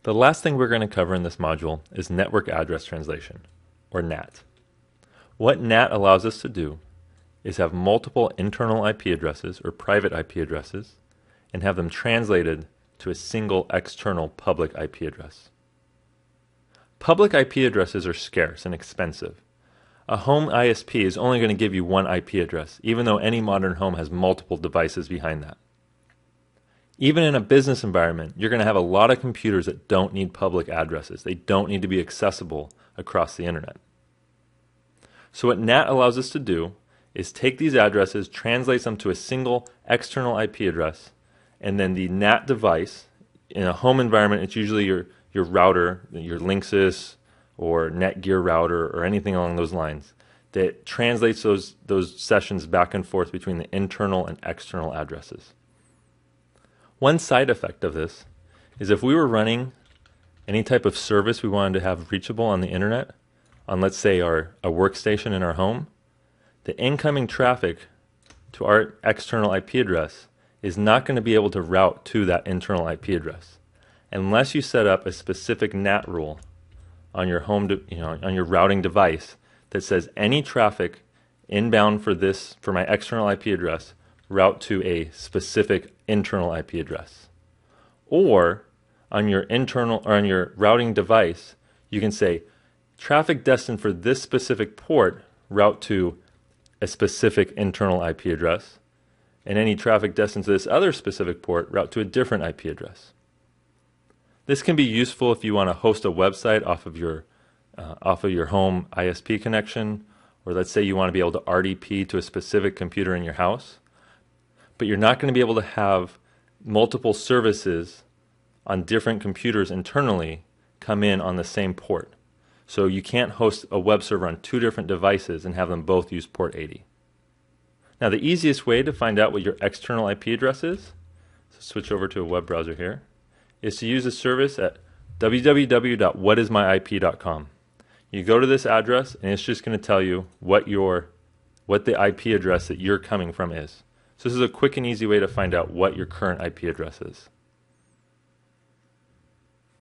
The last thing we're going to cover in this module is network address translation, or NAT. What NAT allows us to do is have multiple internal IP addresses or private IP addresses and have them translated to a single external public IP address. Public IP addresses are scarce and expensive. A home ISP is only going to give you one IP address, even though any modern home has multiple devices behind that. Even in a business environment, you're going to have a lot of computers that don't need public addresses. They don't need to be accessible across the internet. So what NAT allows us to do is take these addresses, translate them to a single external IP address, and then the NAT device, in a home environment, it's usually your router, your Linksys or Netgear router or anything along those lines, that translates those sessions back and forth between the internal and external addresses. One side effect of this is if we were running any type of service we wanted to have reachable on the internet, on let's say a workstation in our home, the incoming traffic to our external IP address is not going to be able to route to that internal IP address unless you set up a specific NAT rule on your on your routing device that says any traffic inbound for my external IP address route to a specific internal IP address. Or on your internal or on your routing device, you can say traffic destined for this specific port route to a specific internal IP address, and any traffic destined to this other specific port route to a different IP address. This can be useful if you want to host a website off of your home ISP connection, or let's say you want to be able to RDP to a specific computer in your house. But you're not going to be able to have multiple services on different computers internally come in on the same port. So you can't host a web server on two different devices and have them both use port 80. Now the easiest way to find out what your external IP address is, so switch over to a web browser here, is to use a service at www.whatismyip.com. You go to this address and it's just going to tell you what the IP address that you're coming from is. So this is a quick and easy way to find out what your current IP address is.